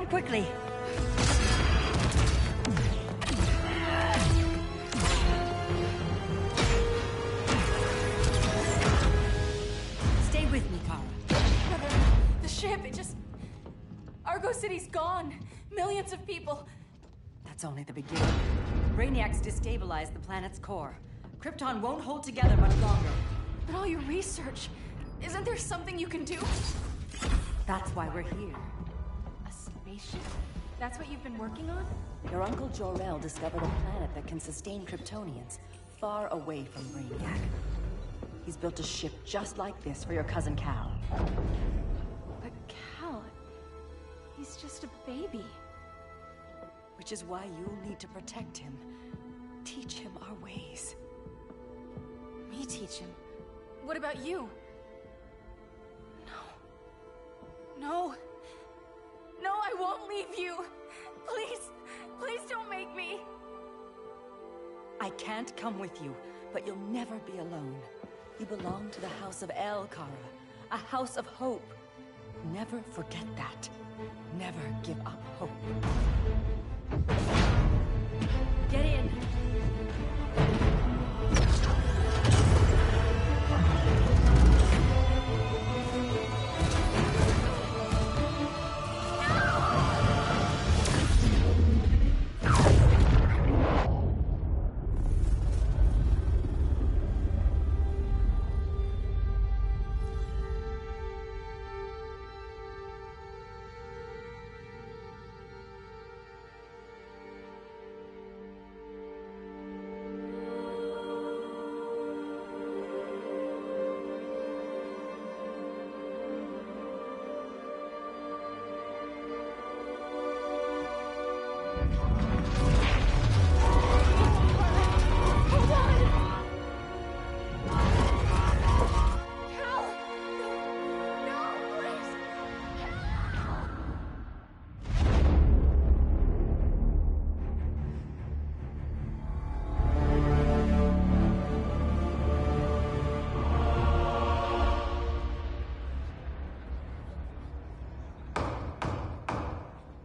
quickly. Stay with me, Kara. The ship, it just... Argo City's gone. Millions of people. That's only the beginning. Brainiac's destabilized the planet's core. Krypton won't hold together much longer. But all your research, isn't there something you can do? That's why we're here. A spaceship? That's what you've been working on? Your Uncle Jor-El discovered a planet that can sustain Kryptonians, far away from Brainiac. He's built a ship just like this for your cousin Cal. But Cal... he's just a baby. Which is why you'll need to protect him. Teach him our ways. Me teach him? What about you? No. No, I won't leave you. Please, please don't make me. I can't come with you, but you'll never be alone. You belong to the House of El, Kara. A house of hope. Never forget that. Never give up hope. Get in.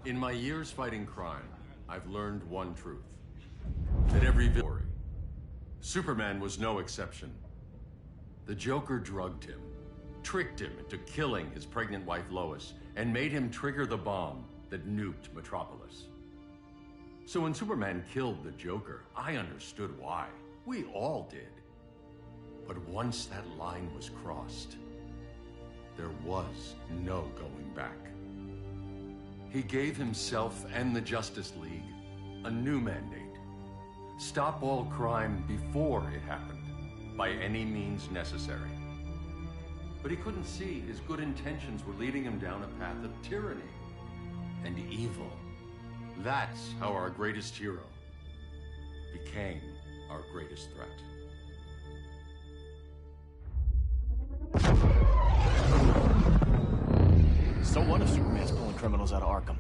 In my years fighting crime, I've learned one truth. That every story, Superman was no exception. The Joker drugged him, tricked him into killing his pregnant wife Lois, and made him trigger the bomb that nuked Metropolis. So when Superman killed the Joker, I understood why. We all did. But once that line was crossed, there was no going back. He gave himself and the Justice League a new mandate. Stop all crime before it happened, by any means necessary. But he couldn't see his good intentions were leading him down a path of tyranny and evil. That's how our greatest hero became our greatest threat. So what if Superman's pulling criminals out of Arkham?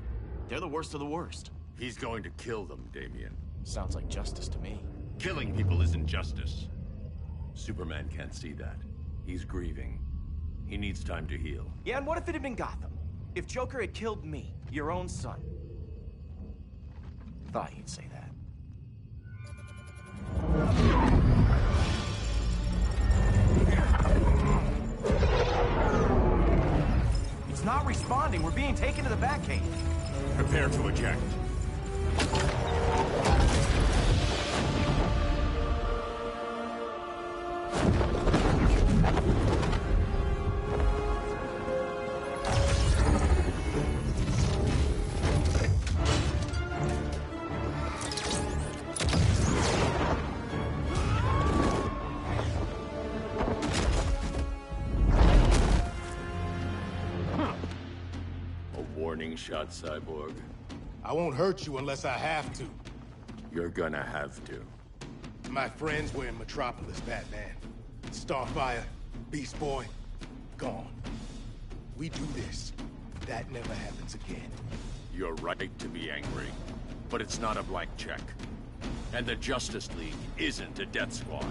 They're the worst of the worst. He's going to kill them, Damian. Sounds like justice to me. Killing people isn't justice. Superman can't see that. He's grieving. He needs time to heal. Yeah, and what if it had been Gotham? If Joker had killed me, your own son? Thought you'd say that. It's not responding. We're being taken to the Batcave. Prepare to eject. Shot, Cyborg. I won't hurt you unless I have to. You're gonna have to. My friends were in Metropolis, Batman. Starfire, Beast Boy, gone. We do this. That never happens again. You're right to be angry, but it's not a blank check. And the Justice League isn't a death squad.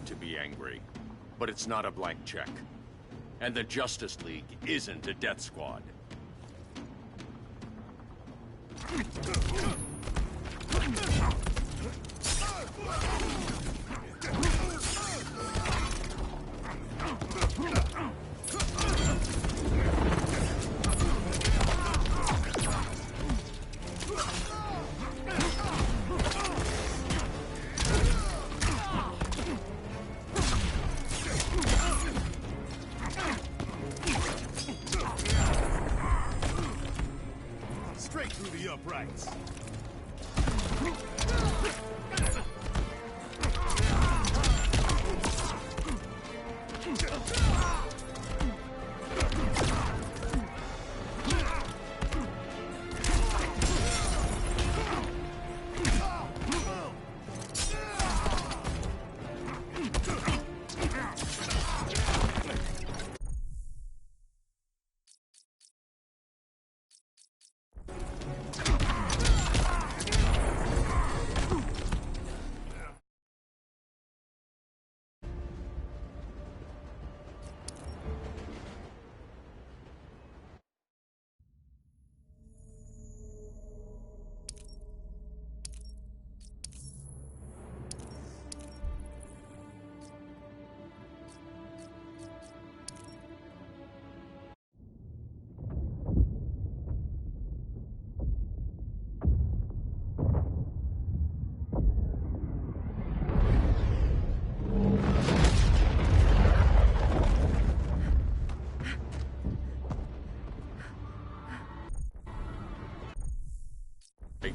To be angry, but it's not a blank check. And the Justice League isn't a death squad. Straight through the uprights.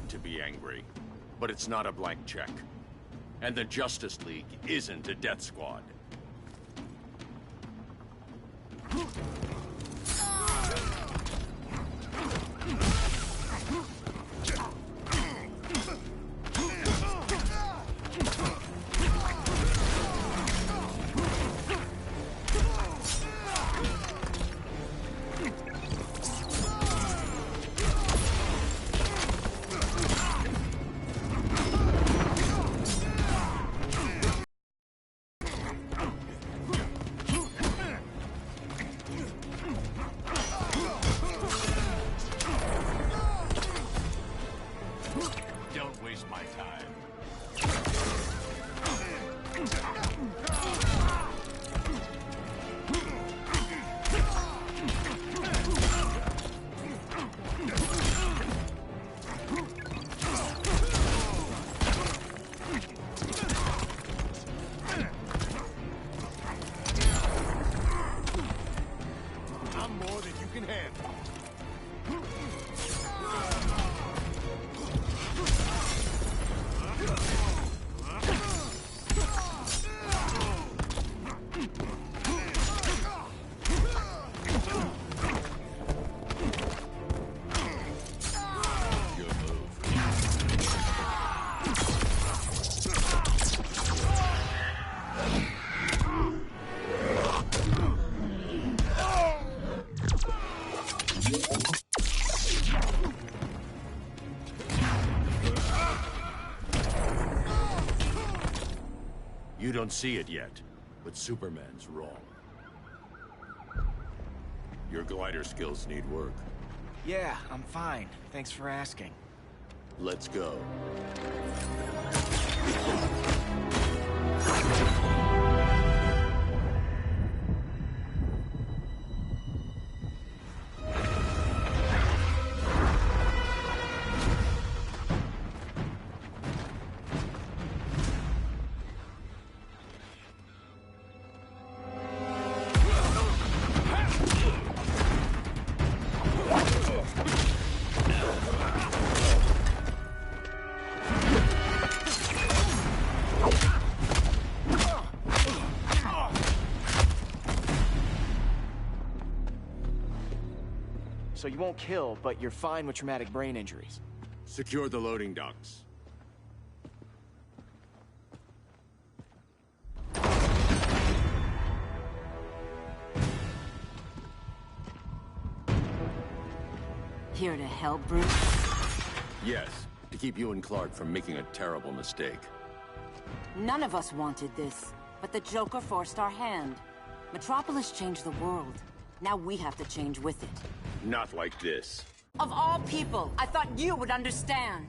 To be angry, but it's not a blank check. And the Justice League isn't a death squad. Don't waste my time. I'm more than you can handle. You don't see it yet, but Superman's wrong. Your glider skills need work. Yeah, I'm fine. Thanks for asking. Let's go. So you won't kill, but you're fine with traumatic brain injuries. Secure the loading docks. Here to help, Bruce? Yes, to keep you and Clark from making a terrible mistake. None of us wanted this. but the Joker forced our hand. Metropolis changed the world. Now we have to change with it. Not like this. Of all people, I thought you would understand.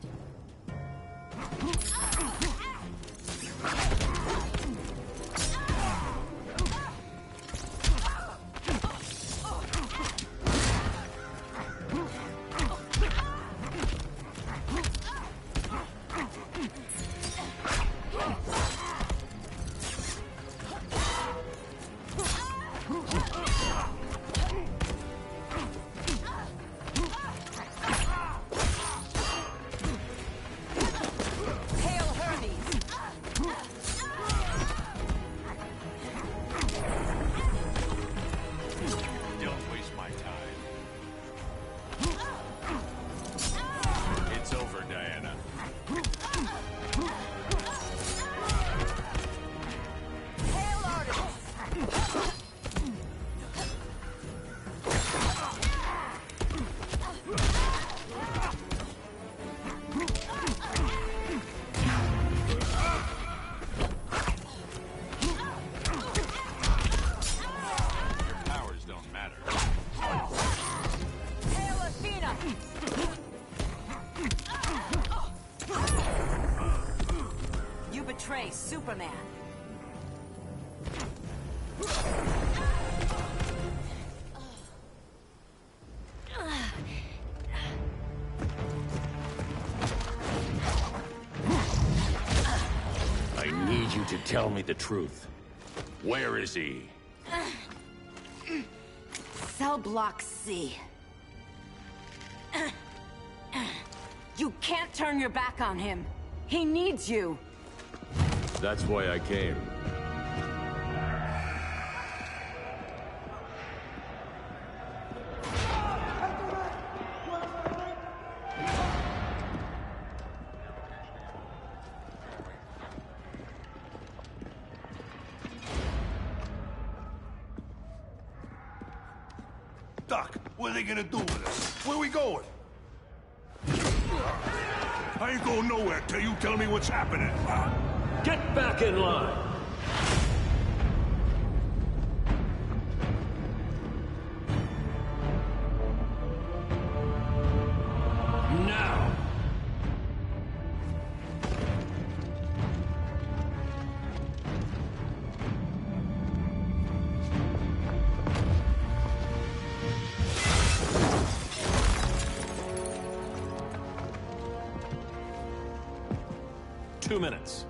Superman. I need you to tell me the truth. Where is he? Cell block C. You can't turn your back on him. He needs you. That's why I came. Doc, what are they gonna do with us? Where are we going? I ain't going nowhere till you tell me what's happening. Get back in line! Now! Two minutes.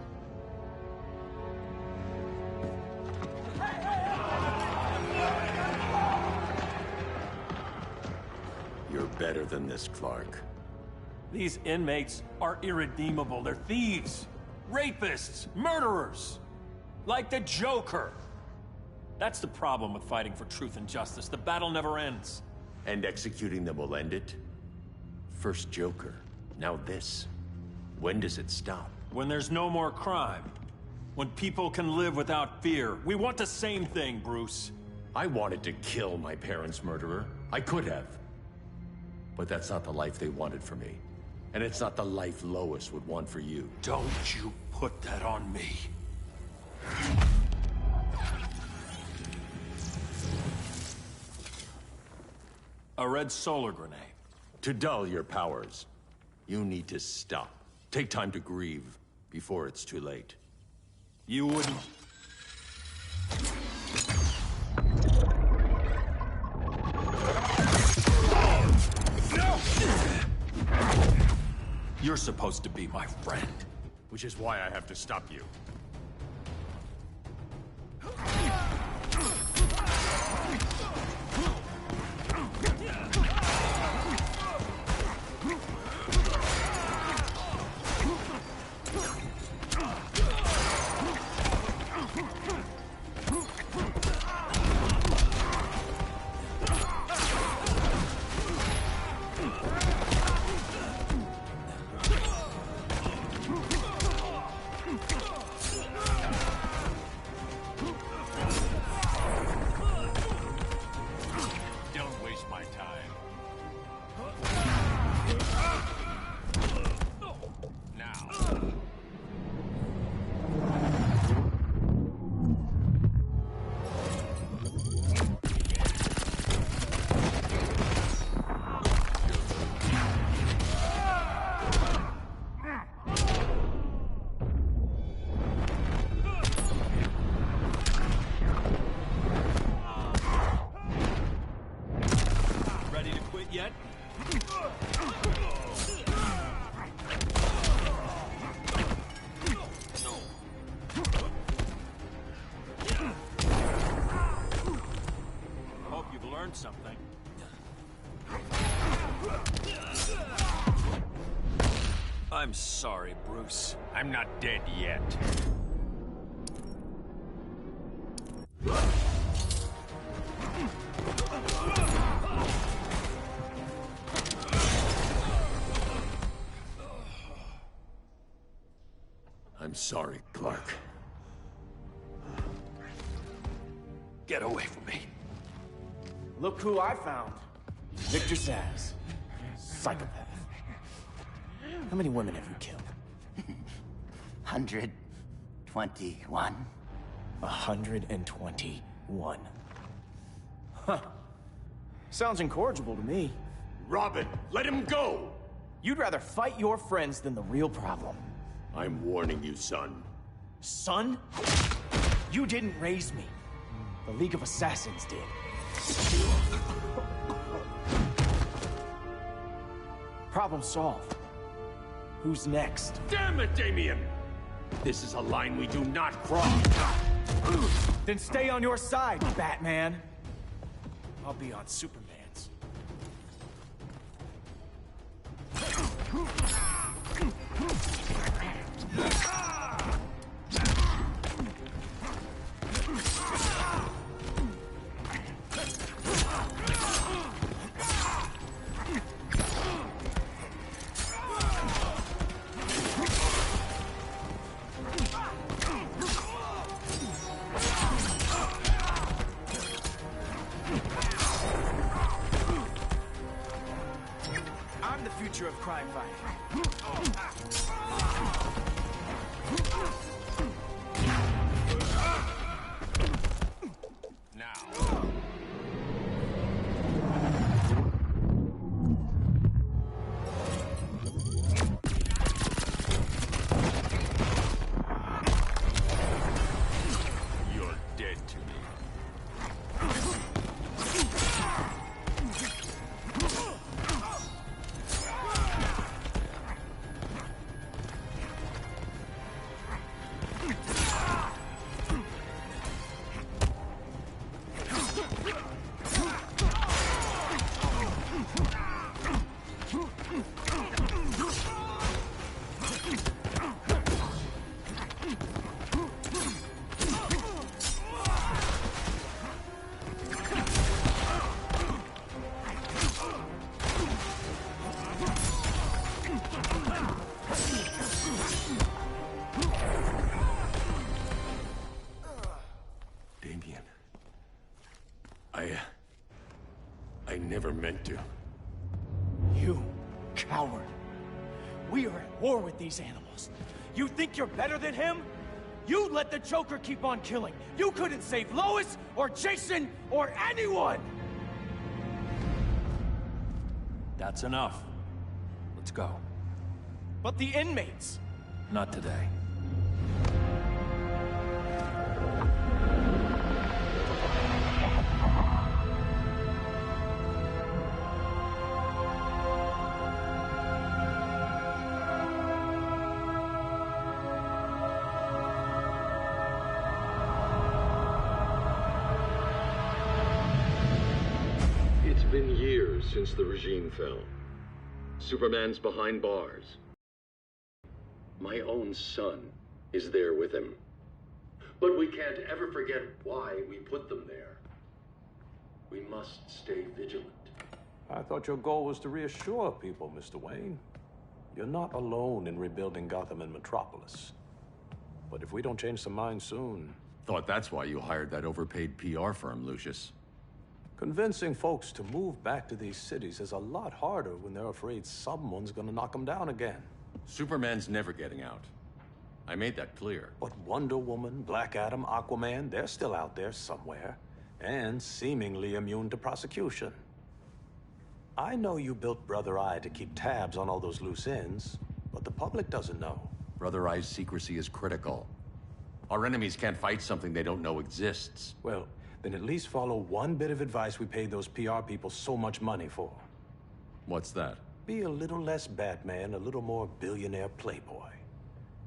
You're better than this, Clark. These inmates are irredeemable. They're thieves, rapists, murderers. Like the Joker. That's the problem with fighting for truth and justice. The battle never ends. And executing them will end it? First Joker, now this. When does it stop? When there's no more crime. When people can live without fear. We want the same thing, Bruce. I wanted to kill my parents' murderer. I could have. But that's not the life they wanted for me. And it's not the life Lois would want for you. Don't you put that on me. A red solar grenade. To dull your powers, you need to stop. Take time to grieve before it's too late. You wouldn't... You're supposed to be my friend. Which is why I have to stop you. I'm sorry, Bruce. I'm not dead yet. I'm sorry, Clark. Get away from me. Look who I found. Victor Zsasz. Psychopath. How many women have you killed? 121. 121. Huh. Sounds incorrigible to me. Robin, let him go! You'd rather fight your friends than the real problem. I'm warning you, son. Son? You didn't raise me. The League of Assassins did. Problem solved. Who's next? Damn it, Damien! This is a line we do not cross. Then stay on your side, Batman. I'll be on Superman's. I'm the future of crime fighting. You're dead to me. Damien. I never meant to. You coward. We are at war with these animals. You think you're better than him? You let the Joker keep on killing. You couldn't save Lois, or Jason, or anyone! That's enough. Let's go. But the inmates. Not today. It's been years since the regime fell. Superman's behind bars. My own son is there with him. But we can't ever forget why we put them there. We must stay vigilant. I thought your goal was to reassure people, Mr. Wayne. You're not alone in rebuilding Gotham and Metropolis. But if we don't change some minds soon... Thought that's why you hired that overpaid PR firm, Lucius. Convincing folks to move back to these cities is a lot harder when they're afraid someone's gonna knock them down again. Superman's never getting out. I made that clear. But Wonder Woman, Black Adam, Aquaman, they're still out there somewhere. And seemingly immune to prosecution. I know you built Brother Eye to keep tabs on all those loose ends, but the public doesn't know. Brother Eye's secrecy is critical. Our enemies can't fight something they don't know exists. Well, then at least follow one bit of advice we paid those PR people so much money for. What's that? Be a little less Batman, a little more billionaire playboy.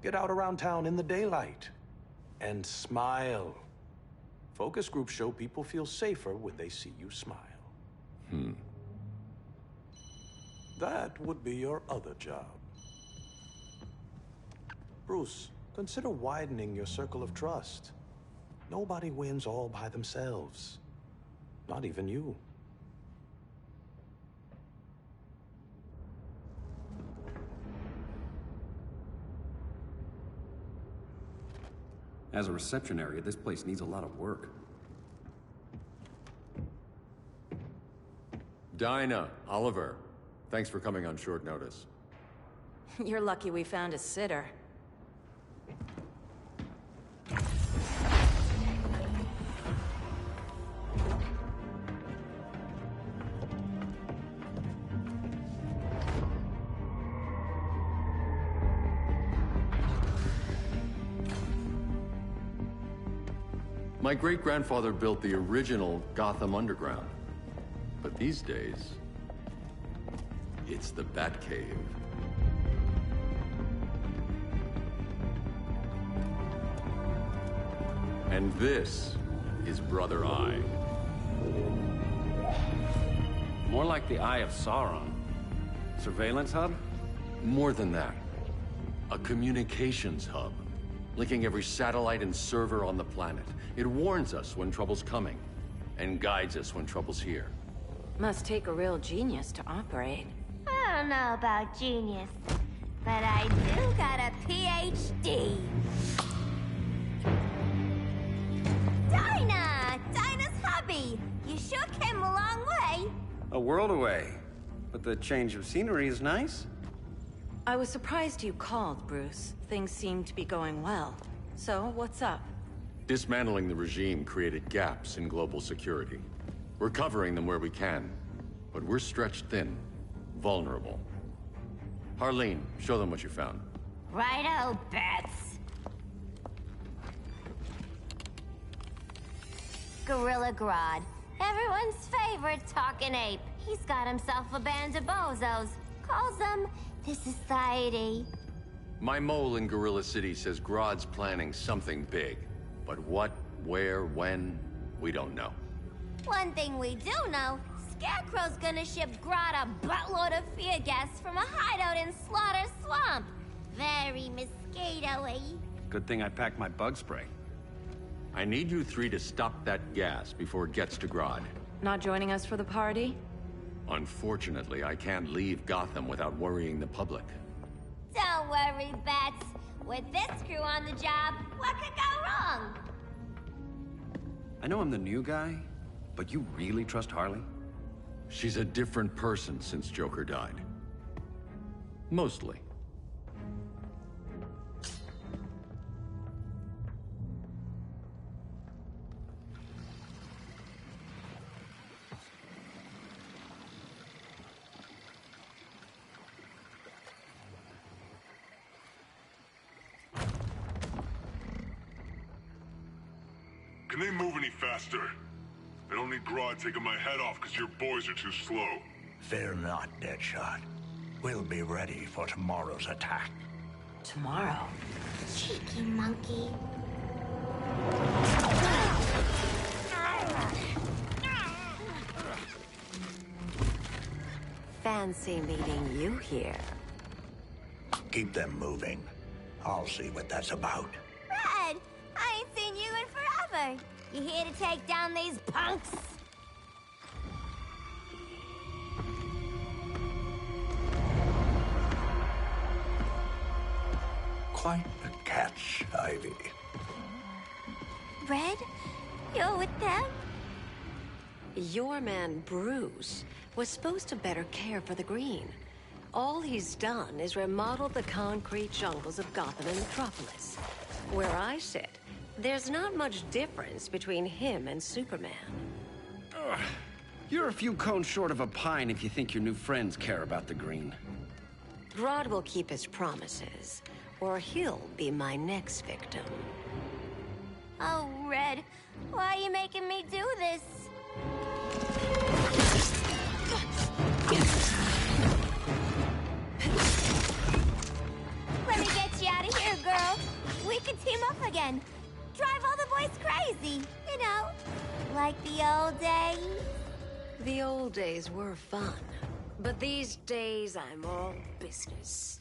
Get out around town in the daylight. And smile. Focus groups show people feel safer when they see you smile. That would be your other job. Bruce, consider widening your circle of trust. Nobody wins all by themselves. Not even you. As a reception area, this place needs a lot of work. Dinah, Oliver, thanks for coming on short notice. You're lucky we found a sitter. My great-grandfather built the original Gotham Underground. But these days, it's the Batcave. And this is Brother Eye. More like the Eye of Sauron. Surveillance hub? More than that. A communications hub, linking every satellite and server on the planet. It warns us when trouble's coming, and guides us when trouble's here. Must take a real genius to operate. I don't know about genius, but I do got a PhD. Dinah's hubby! You sure came a long way. A world away. But the change of scenery is nice. I was surprised you called, Bruce. Things seem to be going well. So, what's up? Dismantling the regime created gaps in global security. We're covering them where we can, but we're stretched thin, vulnerable. Harleen, show them what you found. Righto, Bats. Gorilla Grodd, everyone's favorite talking ape. He's got himself a band of bozos. Calls them the Society. My mole in Gorilla City says Grodd's planning something big. But what, where, when, we don't know. One thing we do know, Scarecrow's gonna ship Grodd a buttload of fear gas from a hideout in Slaughter Swamp. Very mosquito-y. Good thing I packed my bug spray. I need you three to stop that gas before it gets to Grodd. Not joining us for the party? Unfortunately, I can't leave Gotham without worrying the public. Don't worry, Bats. With this crew on the job, what could go wrong? I know I'm the new guy, but you really trust Harley? She's a different person since Joker died. Mostly. Can they move any faster? I don't need Grodd taking my head off because your boys are too slow. Fear not, Deadshot. We'll be ready for tomorrow's attack. Tomorrow? Cheeky monkey. Fancy meeting you here. Keep them moving. I'll see what that's about. Red, I ain't seen you in forever. You here to take down these punks? Quite the catch, Ivy. Red, you're with them? Your man, Bruce, was supposed to better care for the Green. All he's done is remodel the concrete jungles of Gotham and Metropolis. Where I sit, there's not much difference between him and Superman. Ugh. You're a few cones short of a pine if you think your new friends care about the Green. Grodd will keep his promises, or he'll be my next victim. Oh, Red, why are you making me do this? Let me get you out of here, girl. We can team up again. Drive all the boys crazy, you know, like the old days. The old days were fun, but these days I'm all business.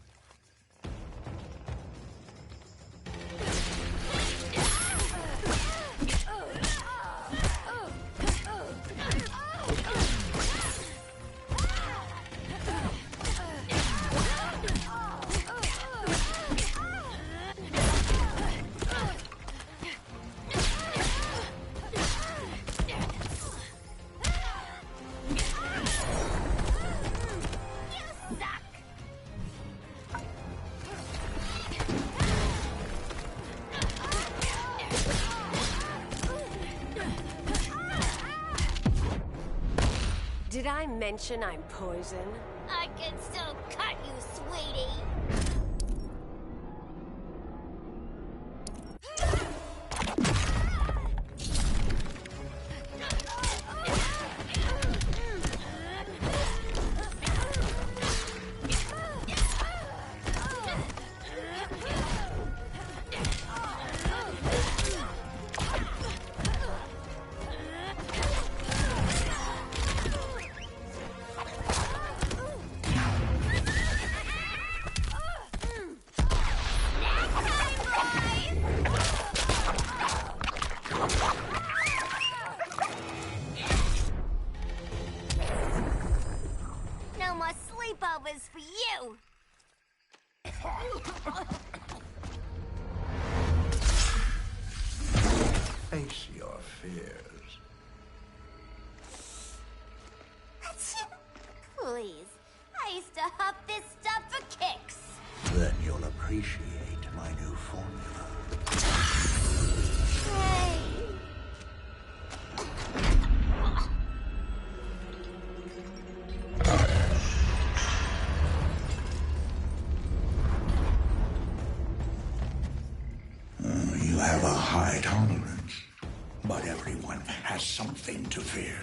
I mention I'm poison? I can still cut you, sweetie. No more sleepovers for you! Face your fears. Please, I used to huff this stuff for kicks. Then you'll appreciate my new formula. Hey. You have a high tolerance, but everyone has something to fear.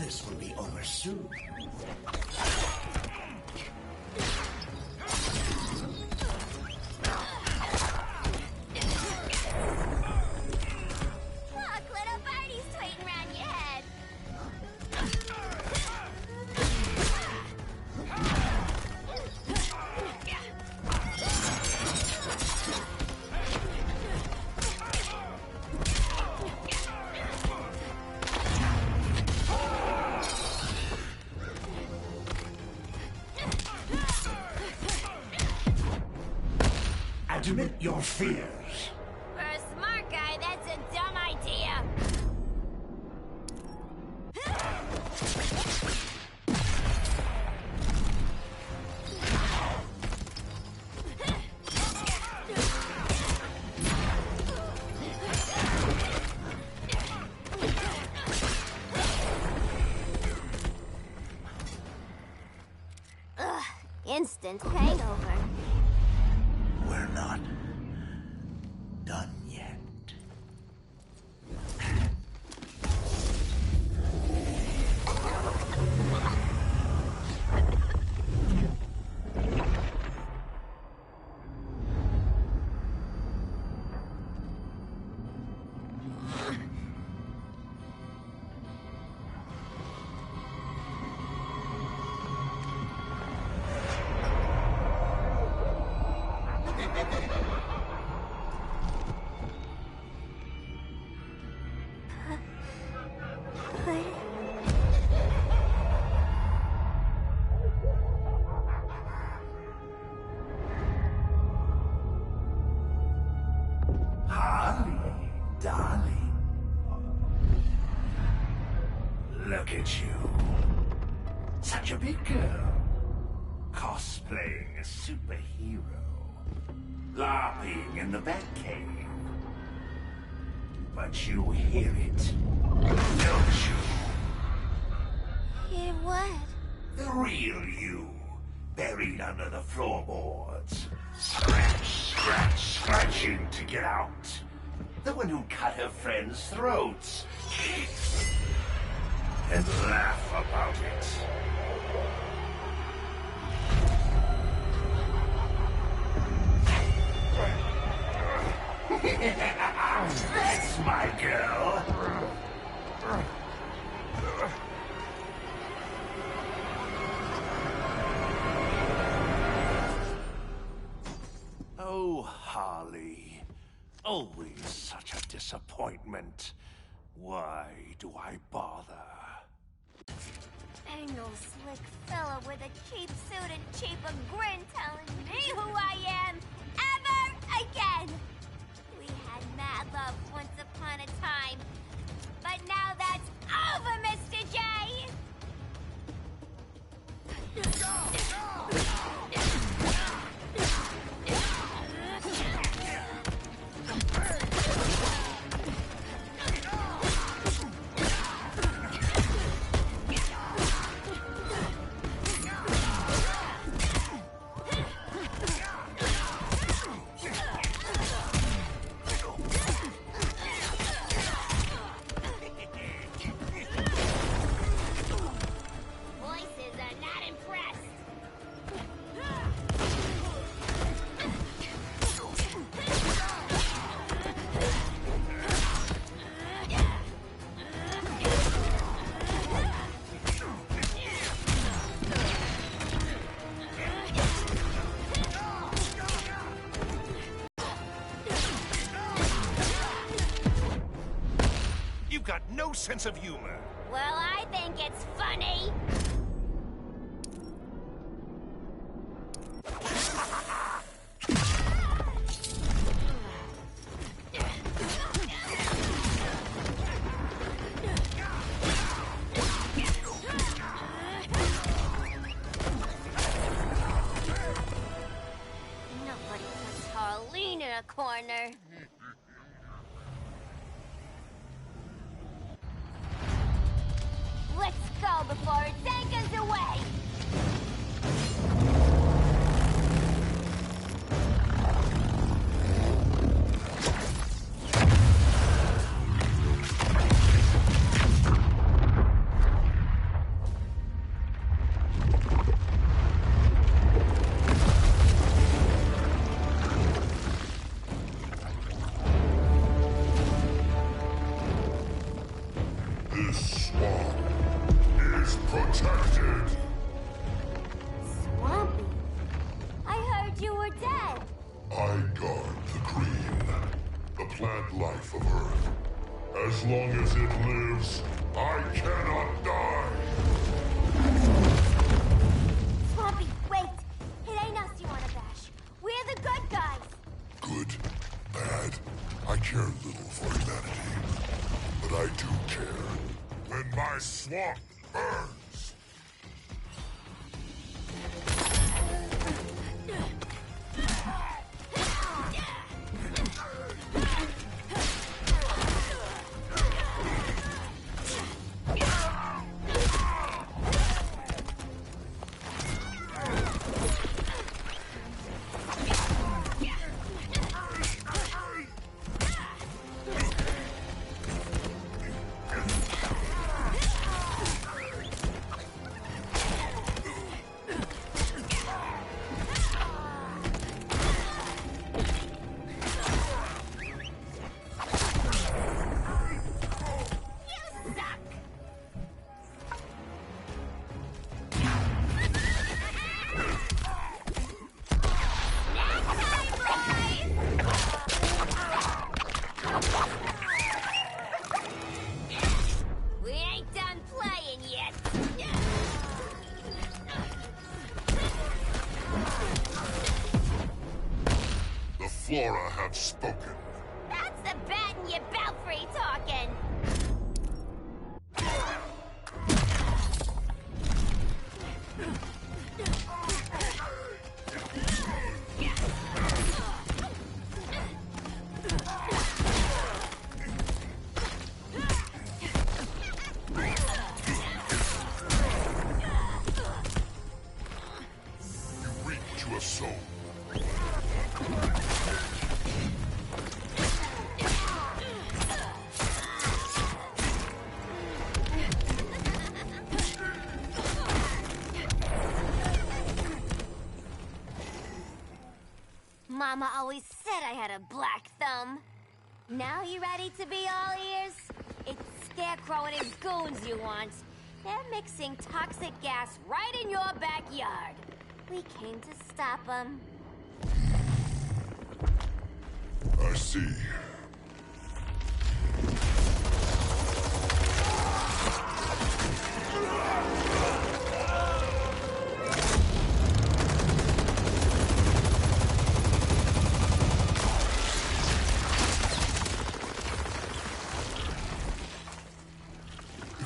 This will be over soon. Look, little birdie's tweeting around your head. Admit your fears. For a smart guy, that's a dumb idea. Ugh, instant hangover. We're not done yet. Holly, darling. Look at you. Such a big girl. Cosplaying a superhero. LARPing in the Batcave. But you hear it, don't you? Hear what? The real you, buried under the floorboards. Scratch, scratch, scratching to get out. The one who cut her friends' throats. And laugh about it. That's my girl. disappointment. Why do I bother? Ain't no slick fella with a cheap suit and cheaper grin telling me who I am ever again. We had mad love once upon a time, but now that's over, Mr. J. You've got no sense of humor. Well, I think it's funny. Nobody puts Harleen in a corner. Let's go before it takes us away! This swamp is protected. Swampy? I heard you were dead. I guard the green, the plant life of Earth. As long as it lives, I cannot die. Swampy, wait! It ain't us you wanna bash. We're the good guys. Good, bad, I care little for humanity. But I do care when my swamp burns. We ain't done playing yet. The Flora have spoken. That's the bat in your belfry talking. You reap what you have sown. Mama always said I had a black thumb. Now you ready to be all ears? It's Scarecrow and his goons you want. They're mixing toxic gas right in your backyard. We came to stop them. I see.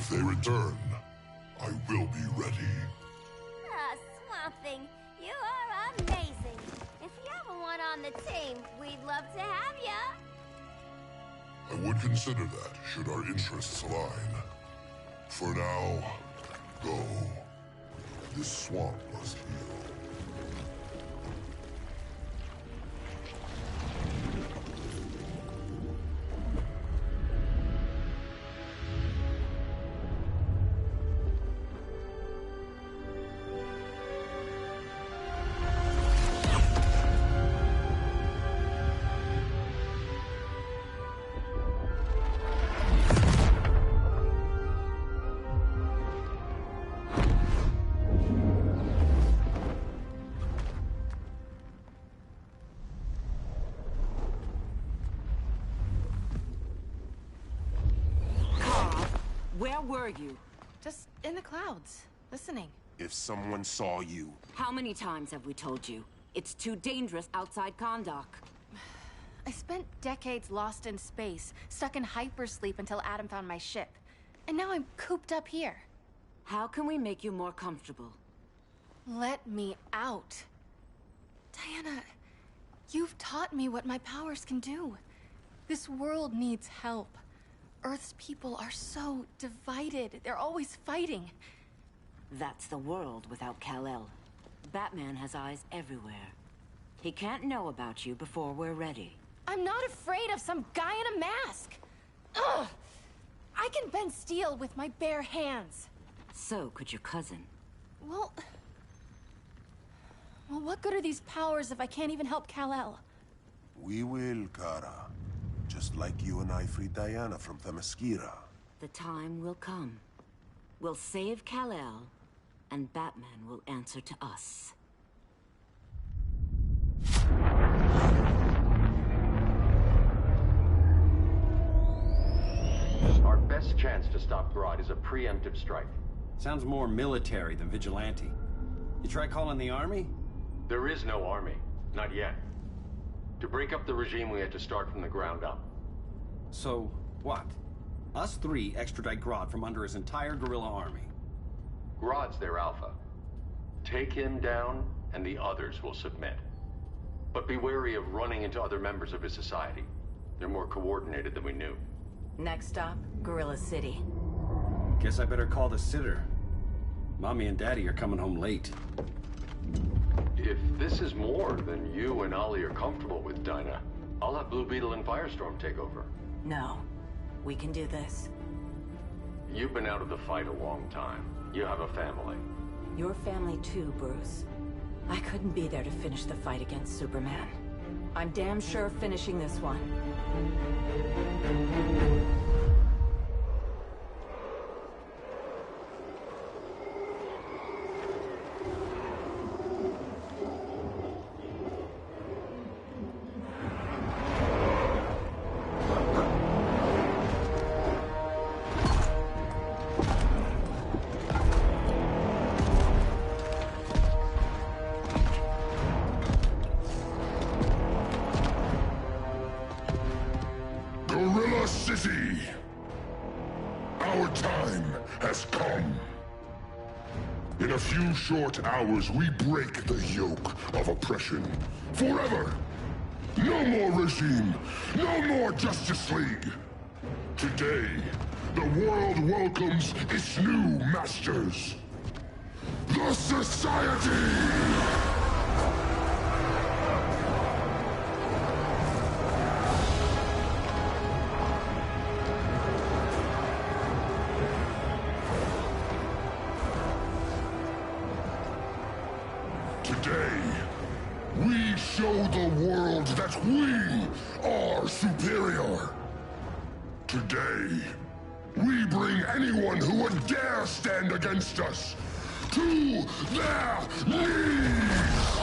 If they return, I will be ready. Ah, Swamp Thing, you are amazing. If you ever want on the team, we'd love to have ya. I would consider that, should our interests align. For now, go. This swamp must heal. Where were you? Just in the clouds, listening. If someone saw you... How many times have we told you? It's too dangerous outside Kahndaq. I spent decades lost in space, stuck in hypersleep until Adam found my ship. And now I'm cooped up here. How can we make you more comfortable? Let me out. Diana, you've taught me what my powers can do. This world needs help. Earth's people are so divided. They're always fighting. That's the world without Kal-El. Batman has eyes everywhere. He can't know about you before we're ready. I'm not afraid of some guy in a mask. Ugh! I can bend steel with my bare hands. So could your cousin. Well, what good are these powers if I can't even help Kal-El? We will, Kara. Just like you and I freed Diana from Themyscira. The time will come. We'll save Kal-El, and Batman will answer to us. Our best chance to stop Grodd is a preemptive strike. Sounds more military than vigilante. You try calling the army? There is no army. Not yet. To break up the regime, we had to start from the ground up. So, what? Us three extradite Grodd from under his entire guerrilla army. Grodd's their alpha. Take him down, and the others will submit. But be wary of running into other members of his society. They're more coordinated than we knew. Next stop, Gorilla City. Guess I better call the sitter. Mommy and Daddy are coming home late. If this is more than you and Ollie are comfortable with, Dinah, I'll have Blue Beetle and Firestorm take over. No. We can do this. You've been out of the fight a long time. You have a family. Your family too, Bruce. I couldn't be there to finish the fight against Superman. I'm damn sure finishing this one. Gorilla City! Our time has come. In a few short hours, we break the yoke of oppression. Forever! No more regime! No more Justice League! Today, the world welcomes its new masters. The Society! Today, we show the world that we are superior. Today, we bring anyone who would dare stand against us to their knees!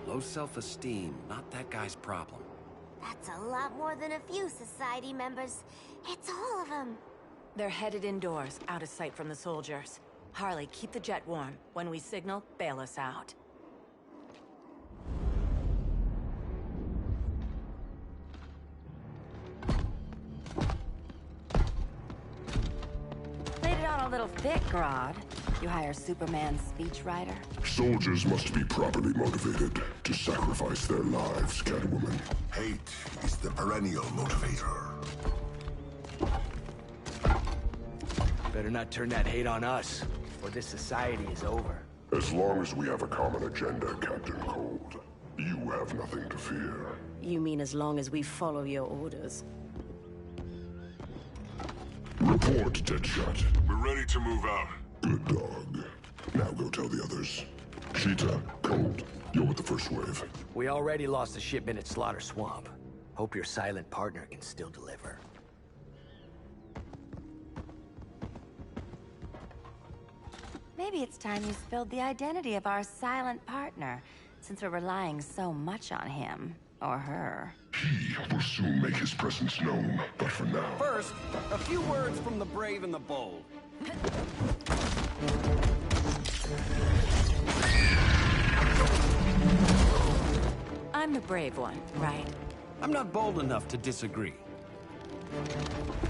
Low self-esteem, not that guy's problem. That's a lot more than a few society members. It's all of them. They're headed indoors, out of sight from the soldiers. Harley, keep the jet warm. When we signal, bail us out. a little thick, Grodd. You hire Superman's speechwriter? Soldiers must be properly motivated to sacrifice their lives, Catwoman. Hate is the perennial motivator. Better not turn that hate on us, or this society is over. As long as we have a common agenda, Captain Cold, you have nothing to fear. You mean as long as we follow your orders? Report, Deadshot. We're ready to move out. Good dog. Now go tell the others. Cheetah, Cold, you're with the first wave. We already lost a shipment at Slaughter Swamp. Hope your silent partner can still deliver. Maybe it's time you spilled the identity of our silent partner, since we're relying so much on him. Or her. He will soon make his presence known, but for now... First, a few words from the brave and the bold. I'm the brave one, right? I'm not bold enough to disagree.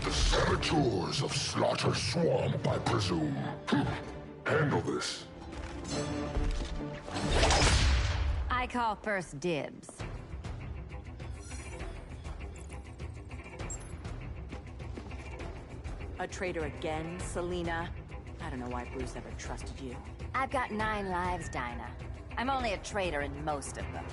The saboteurs of Slaughter Swamp, I presume. Handle this. I call first dibs. A traitor again, Selina? I don't know why Bruce ever trusted you. I've got 9 lives, Dinah. I'm only a traitor in most of them.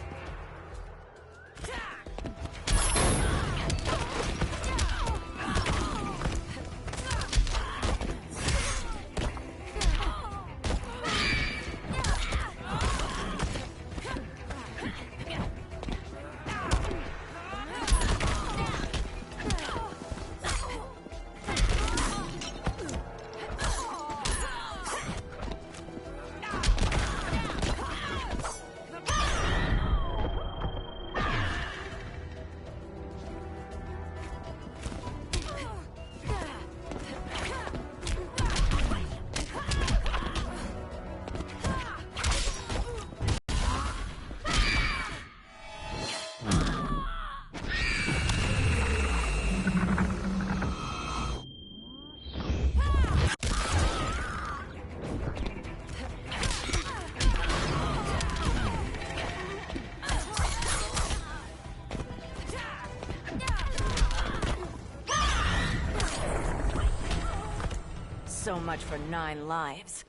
So much for 9 lives.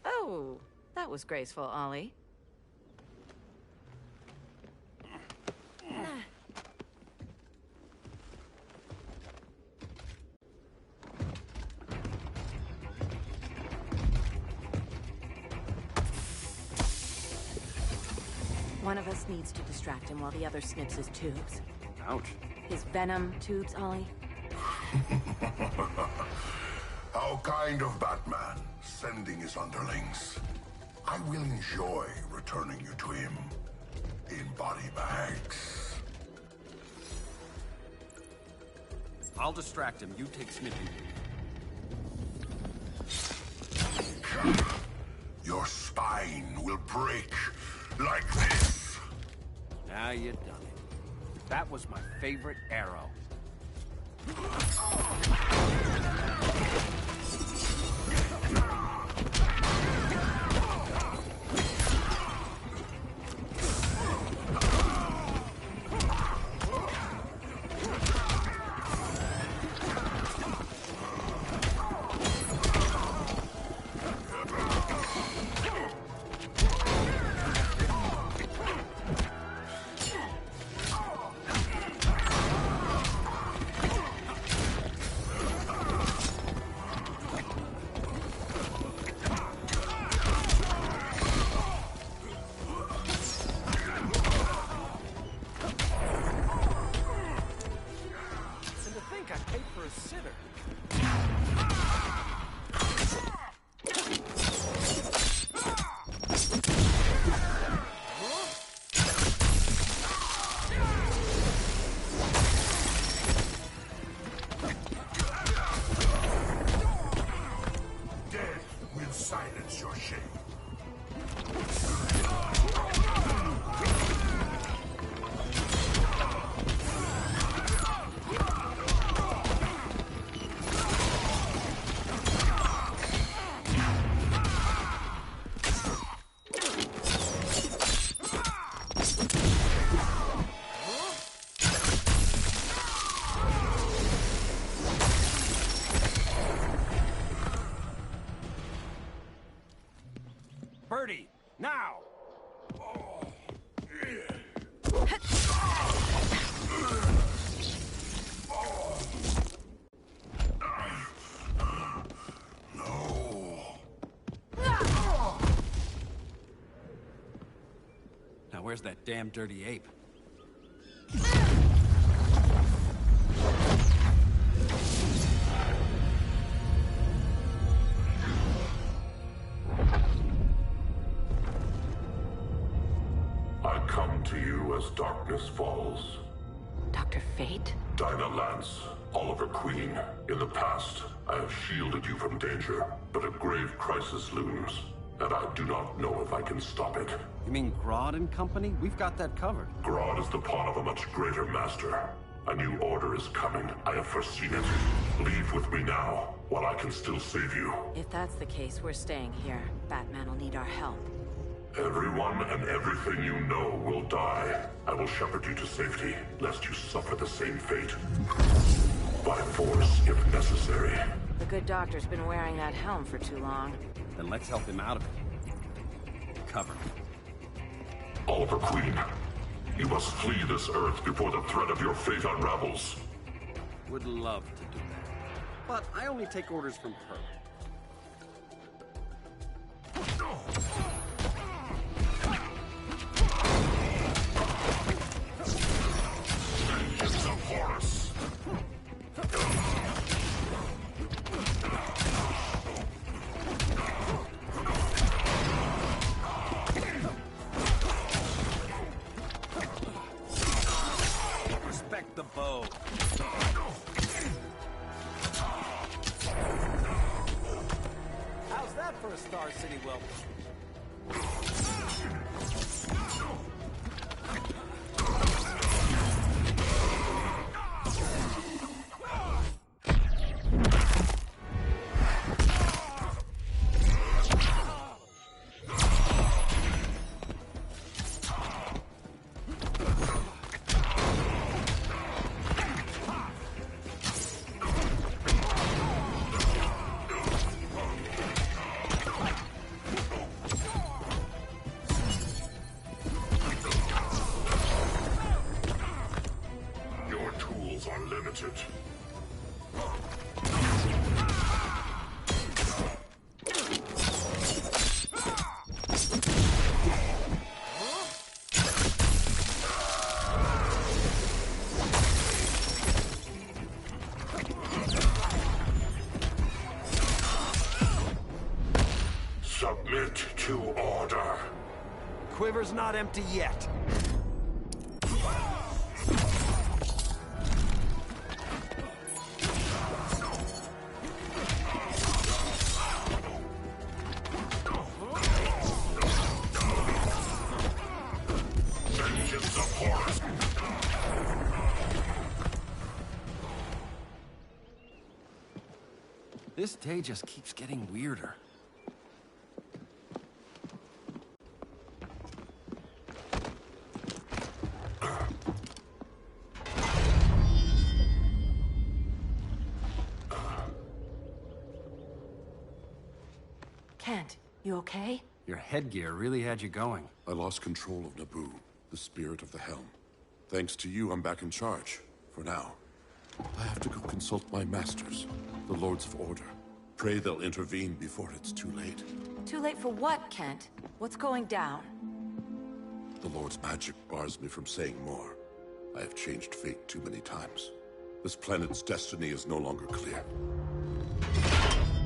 Oh, that was graceful, Ollie. One of us needs to distract him while the other snips his tubes. Ouch. His venom tubes, Ollie. How kind of Batman, sending his underlings. I will enjoy returning you to him in body bags. I'll distract him. You take snipping. Your spine will break like this. Now you've done it. That was my favorite arrow. Where's that damn dirty ape? I come to you as darkness falls. Dr. Fate? Dinah Lance, Oliver Queen. In the past, I have shielded you from danger, but a grave crisis looms, and I do not know if I can stop it. You mean Grodd and company? We've got that covered. Grodd is the pawn of a much greater master. A new order is coming. I have foreseen it. Leave with me now, while I can still save you. If that's the case, we're staying here. Batman will need our help. Everyone and everything you know will die. I will shepherd you to safety, lest you suffer the same fate. By force, if necessary. The good doctor's been wearing that helm for too long. Then let's help him out of it. Cover me. Oliver Queen, you must flee this Earth before the threat of your fate unravels. Would love to do that. But I only take orders from her. Vengeance of Horus. Respect the bow. How's that for a Star City welcome? Submit to order. Quiver's not empty yet. Vengeance of Horus. This day just keeps getting weirder. Kent, you okay? Your headgear really had you going. I lost control of Naboo, the spirit of the helm. Thanks to you, I'm back in charge. For now. I have to go consult my masters, the Lords of Order. Pray they'll intervene before it's too late. Too late for what, Kent? What's going down? The Lord's magic bars me from saying more. I have changed fate too many times. This planet's destiny is no longer clear.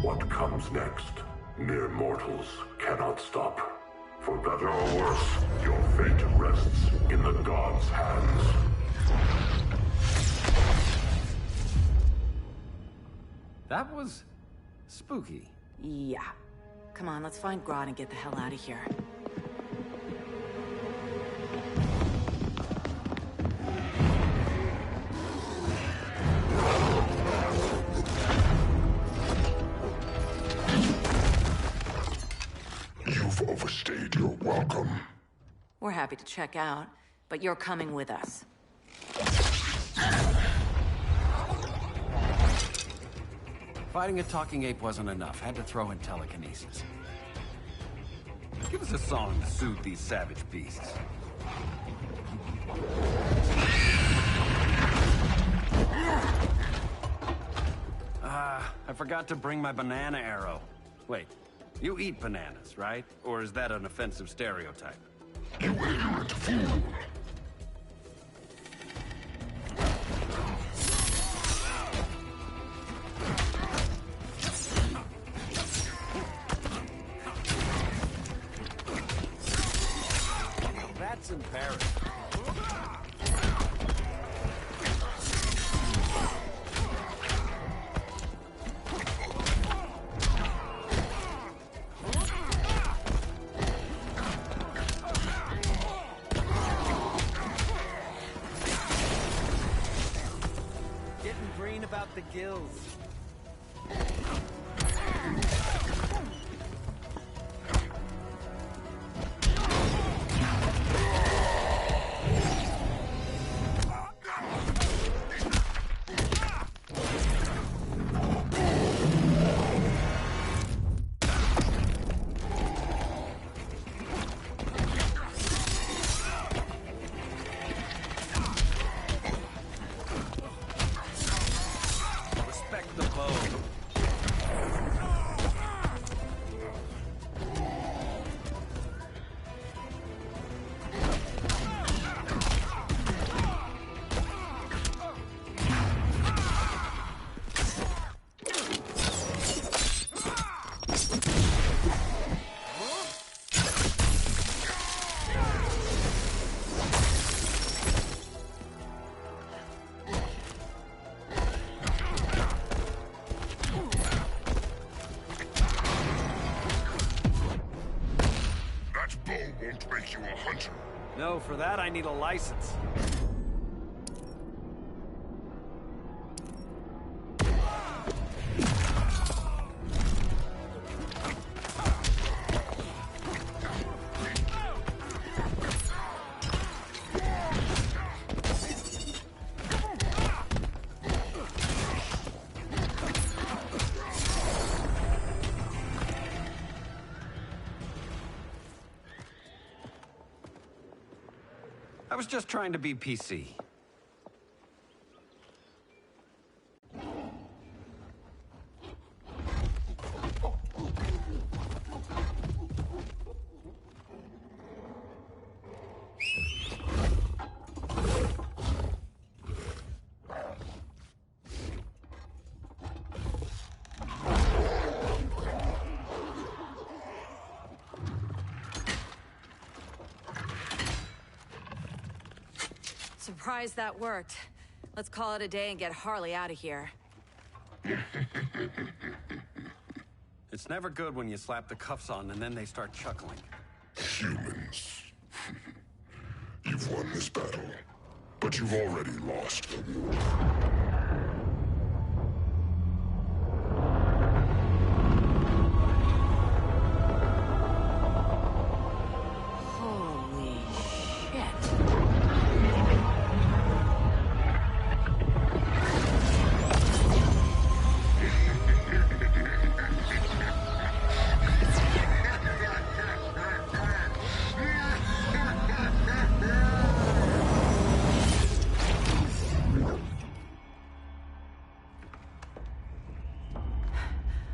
What comes next? Mere mortals cannot stop. For better or worse, your fate rests in the gods' hands. That was spooky. Yeah. Come on, let's find Grodd and get the hell out of here. You've overstayed your welcome. We're happy to check out, but you're coming with us. Fighting a talking ape wasn't enough. Had to throw in telekinesis. Give us a song to soothe these savage beasts. I forgot to bring my banana arrow. Wait, you eat bananas, right? Or is that an offensive stereotype? You ignorant fool! That's embarrassing. Getting green about the gills. Respect the bow. That bow won't make you a hunter. No, for that I need a license. I was just trying to be PC. Surprised that worked. Let's call it a day and get Harley out of here. It's never good when you slap the cuffs on and then they start chuckling. Humans. You've won this battle, but you've already lost the war. Holy shit.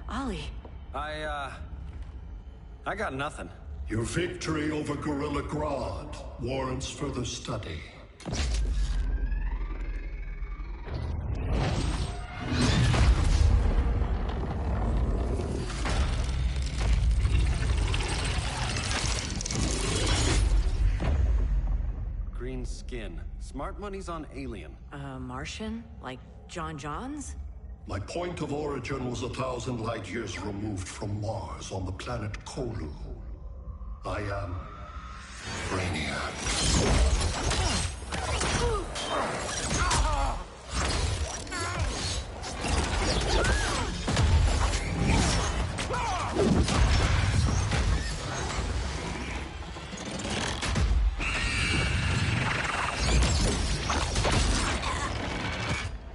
Ollie. I got nothing. Your victory over Gorilla Grodd warrants further study. Green skin. Smart money's on alien. Martian? Like John Johns? My point of origin was 1,000 light years removed from Mars on the planet Kolu. I am Brainiac.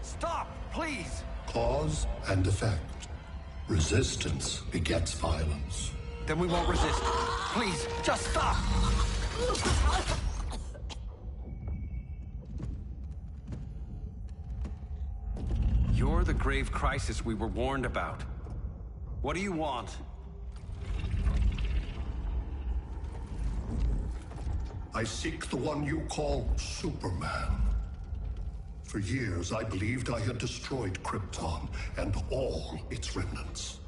Stop, please! Cause and effect. Resistance begets violence. Then we won't resist. Please, just stop! You're the grave crisis we were warned about. What do you want? I seek the one you call Superman. For years, I believed I had destroyed Krypton and all its remnants.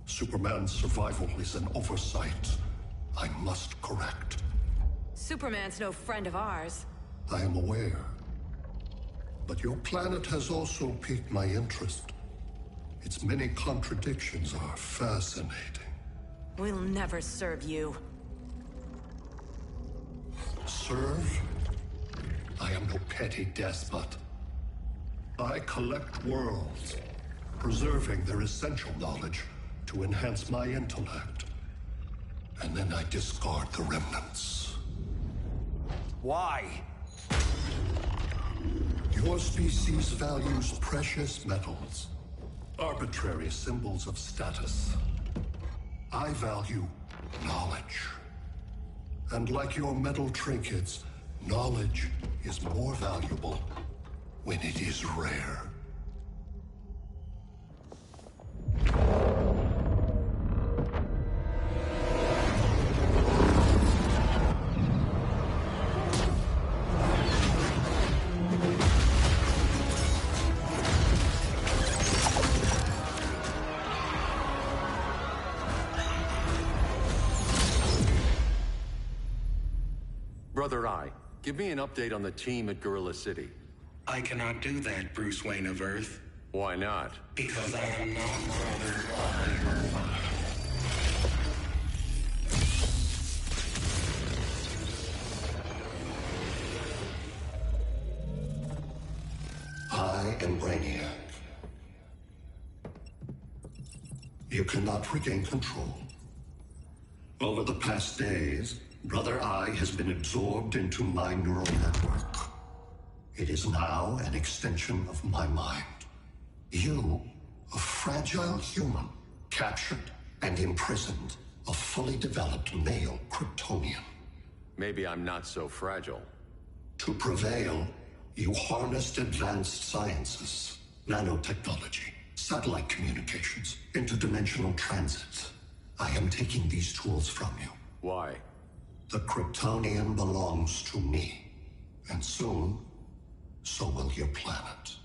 Superman's survival is an oversight I must correct. Superman's no friend of ours. I am aware. But your planet has also piqued my interest. Its many contradictions are fascinating. We'll never serve you. Serve? I am no petty despot. I collect worlds, preserving their essential knowledge to enhance my intellect. And then I discard the remnants. Why? Your species values precious metals, arbitrary symbols of status. I value knowledge. And like your metal trinkets, knowledge is more valuable when it is rare. Brother Eye, give me an update on the team at Gorilla City. I cannot do that, Bruce Wayne of Earth. Why not? Because I am not Brother Eye. I am Brainiac. You cannot regain control. Over the past days, Brother Eye has been absorbed into my neural network. It is now an extension of my mind. You, a fragile human, captured and imprisoned a fully developed male Kryptonian. Maybe I'm not so fragile. To prevail, you harnessed advanced sciences, nanotechnology, satellite communications, interdimensional transit. I am taking these tools from you. Why? The Kryptonian belongs to me. And soon, so will your planet.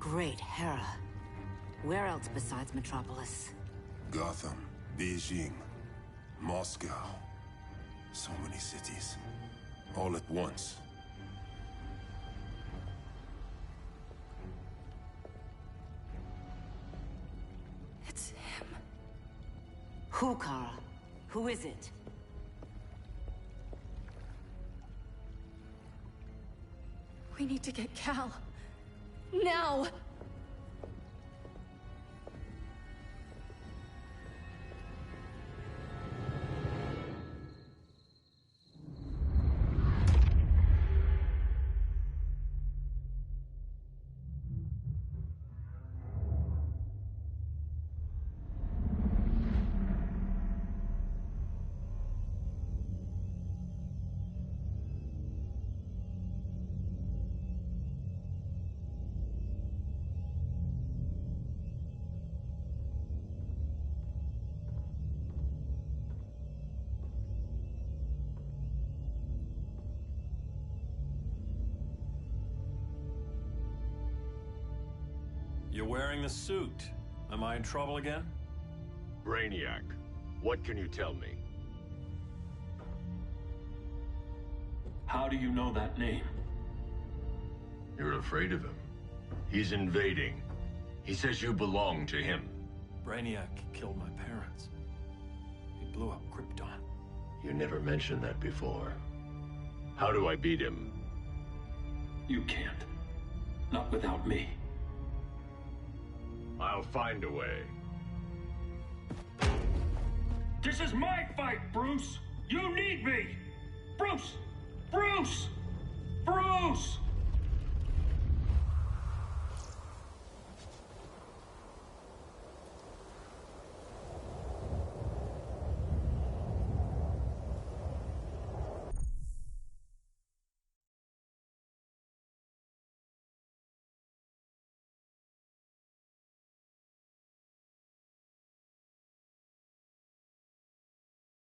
Great Hera. Where else besides Metropolis? Gotham, Beijing, Moscow. So many cities. All at once. It's him. Who, Kara? Who is it? We need to get Cal. Now! You're wearing the suit. Am I in trouble again? Brainiac, what can you tell me? How do you know that name? You're afraid of him. He's invading. He says you belong to him. Brainiac killed my parents. He blew up Krypton. You never mentioned that before. How do I beat him? You can't. Not without me. I'll find a way. This is my fight, Bruce! You need me! Bruce!